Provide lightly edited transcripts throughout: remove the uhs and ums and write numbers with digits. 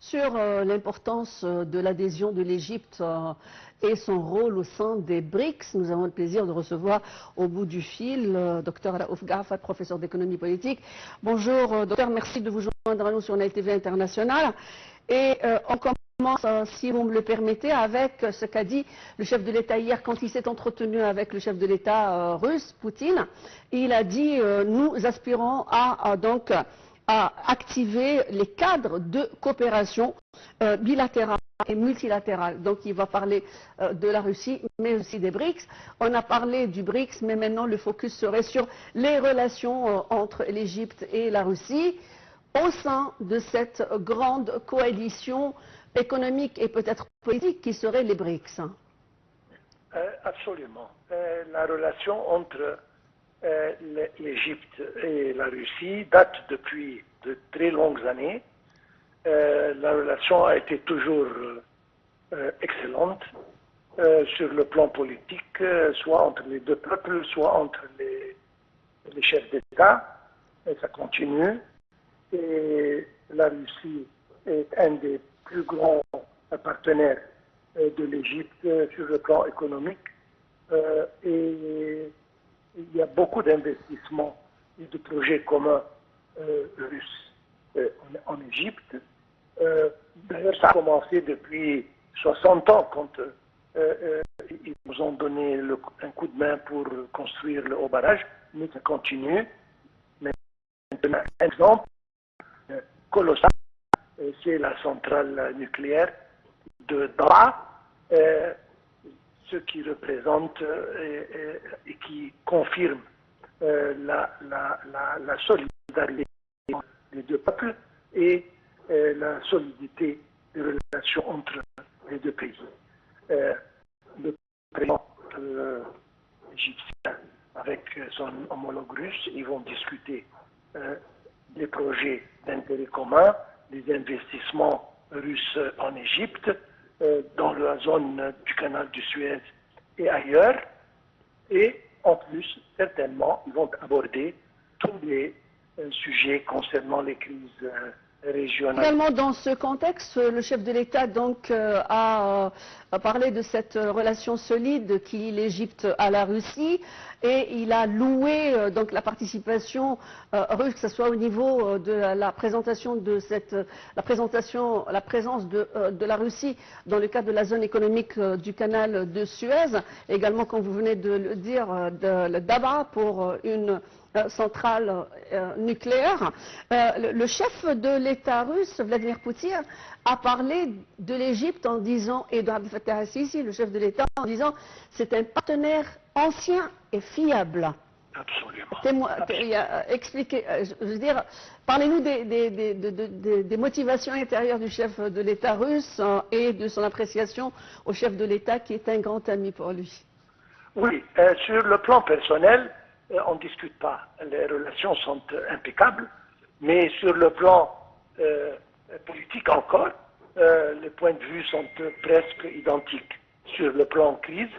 sur l'importance de l'adhésion de l'Égypte et son rôle au sein des BRICS. Nous avons le plaisir de recevoir au bout du fil Dr Raouf Gaafat, professeur d'économie politique. Bonjour docteur, merci de vous joindre à nous sur Nile TV International. Et on commence, si vous me le permettez, avec ce qu'a dit le chef de l'État hier quand il s'est entretenu avec le chef de l'État russe, Poutine. Il a dit nous aspirons à activer les cadres de coopération bilatérale et multilatérale. Donc il va parler de la Russie, mais aussi des BRICS. On a parlé du BRICS, mais maintenant le focus serait sur les relations entre l'Égypte et la Russie au sein de cette grande coalition économique et peut-être politique qui serait les BRICS. Absolument. La relation entre l'Égypte et la Russie date depuis de très longues années. La relation a été toujours excellente sur le plan politique, soit entre les deux peuples, soit entre les chefs d'État, et ça continue. Et la Russie est un des plus grands partenaires de l'Égypte sur le plan économique. Et il y a beaucoup d'investissements et de projets communs russes en Égypte. D'ailleurs, ça a commencé depuis 60 ans quand ils nous ont donné un coup de main pour construire le haut barrage, mais ça continue. Maintenant, un exemple colossal, c'est la centrale nucléaire de Daraa, ce qui représente et qui confirme la solidarité des deux peuples et la solidité des relations entre les deux pays. Le président égyptien avec son homologue russe, ils vont discuter des projets d'intérêt commun, des investissements russes en Égypte, dans la zone du canal du Suez et ailleurs. Et en plus, certainement, ils vont aborder tous les sujets concernant les crises régionales. Également, dans ce contexte, le chef de l'État a parlé de cette relation solide qui lie l'Égypte à la Russie et il a loué la participation russe, que ce soit au niveau de la présentation de la présence de la Russie dans le cadre de la zone économique du canal de Suez, également, comme vous venez de le dire, de Daraa pour une centrale nucléaire. Le chef de l'État russe, Vladimir Poutine, a parlé de l'Égypte en disant, et de Abdel Fattah al-Sisi, le chef de l'État, en disant c'est un partenaire ancien et fiable. Absolument. Expliquez, je veux dire, parlez-nous des motivations intérieures du chef de l'État russe et de son appréciation au chef de l'État qui est un grand ami pour lui. Oui, sur le plan personnel, on ne discute pas. Les relations sont impeccables, mais sur le plan politique encore, les points de vue sont presque identiques sur le plan crise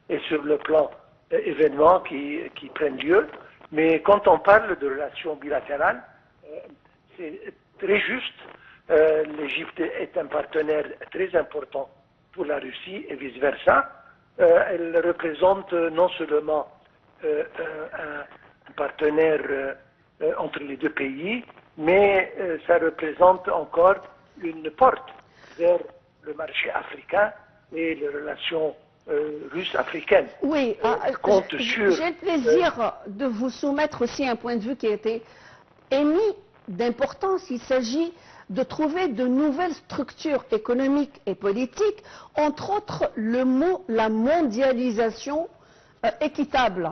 et sur le plan événements qui prennent lieu. Mais quand on parle de relations bilatérales, c'est très juste. L'Égypte est un partenaire très important pour la Russie et vice-versa. Elle représente non seulement un partenaire entre les deux pays, mais ça représente encore une porte vers le marché africain et les relations russe-africaines. Oui, j'ai le plaisir de vous soumettre aussi un point de vue qui a été émis d'importance. Il s'agit de trouver de nouvelles structures économiques et politiques, entre autres le mot la mondialisation équitable.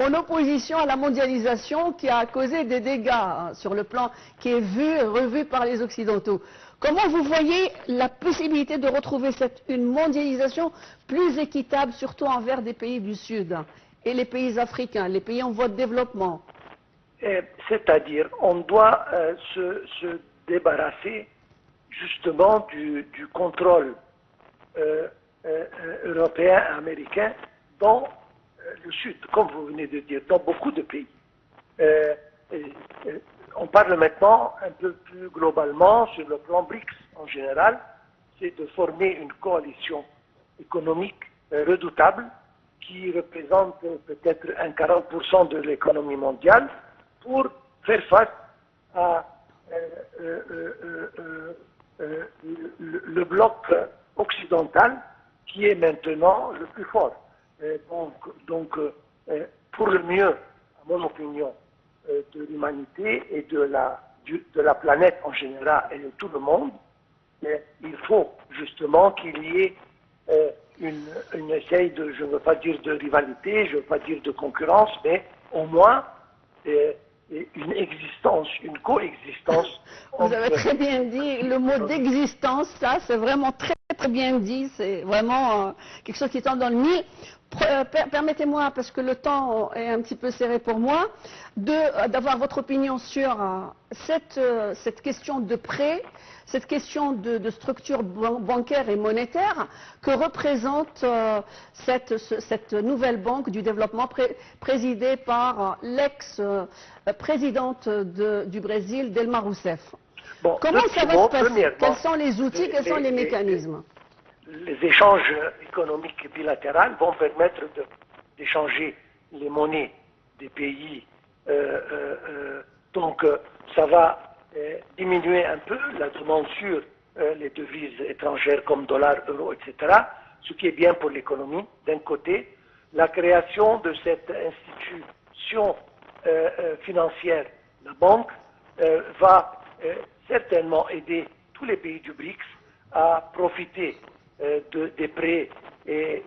En opposition à la mondialisation qui a causé des dégâts sur le plan qui est vu et revu par les Occidentaux. Comment vous voyez la possibilité de retrouver une mondialisation plus équitable, surtout envers des pays du Sud et les pays africains, les pays en voie de développement? C'est-à-dire, on doit se débarrasser justement du contrôle européen et américain dans le Sud, comme vous venez de dire, dans beaucoup de pays. on parle maintenant un peu plus globalement sur le plan BRICS en général, c'est de former une coalition économique redoutable qui représente peut-être un 40% de l'économie mondiale pour faire face à le bloc occidental qui est maintenant le plus fort. Donc, pour le mieux, à mon opinion, de l'humanité et de la planète en général et de tout le monde, il faut justement qu'il y ait une essaye de, je ne veux pas dire de rivalité, je ne veux pas dire de concurrence, mais au moins une existence, une coexistence. Vous avez très bien dit, le mot d'existence, ça c'est vraiment très très bien dit, c'est vraiment quelque chose qui tombe dans le mille. Permettez-moi, parce que le temps est un petit peu serré pour moi, d'avoir votre opinion sur cette question de prêt, cette question de structure bancaire et monétaire que représente cette nouvelle banque du développement présidée par l'ex-présidente du Brésil, Dilma Rousseff. Bon, comment ça va se passer? Quels sont les outils, quels sont les mécanismes? Les échanges économiques bilatéraux vont permettre d'échanger les monnaies des pays. Donc, ça va diminuer un peu la demande sur les devises étrangères comme dollars, euros, etc. Ce qui est bien pour l'économie. D'un côté, la création de cette institution financière, la banque, va certainement aider tous les pays du BRICS à profiter des prêts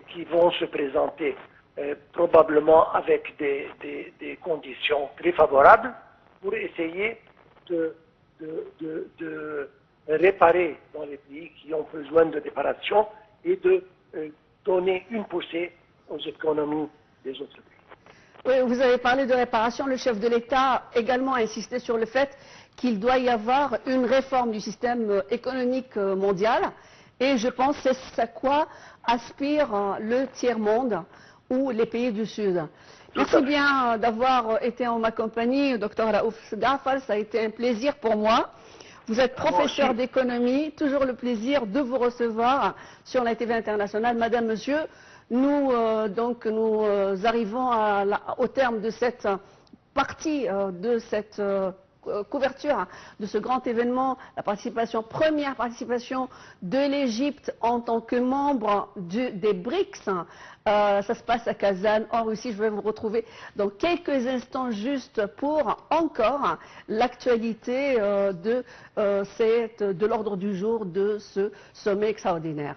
qui vont se présenter probablement avec des conditions très favorables pour essayer de réparer dans les pays qui ont besoin de réparation et de donner une poussée aux économies des autres pays. Oui, vous avez parlé de réparation. Le chef de l'État a également insisté sur le fait qu'il doit y avoir une réforme du système économique mondial. Et je pense que c'est à quoi aspire le tiers-monde ou les pays du Sud. Merci bien d'avoir été en ma compagnie, Dr Raouf Gafal. Ça a été un plaisir pour moi. Vous êtes professeur d'économie, toujours le plaisir de vous recevoir sur la TV internationale. Madame, monsieur, nous arrivons au terme de cette partie de cette couverture de ce grand événement, première participation de l'Égypte en tant que membre des BRICS. Ça se passe à Kazan, en Russie. Je vais vous retrouver dans quelques instants juste pour encore l'actualité de l'ordre du jour de ce sommet extraordinaire.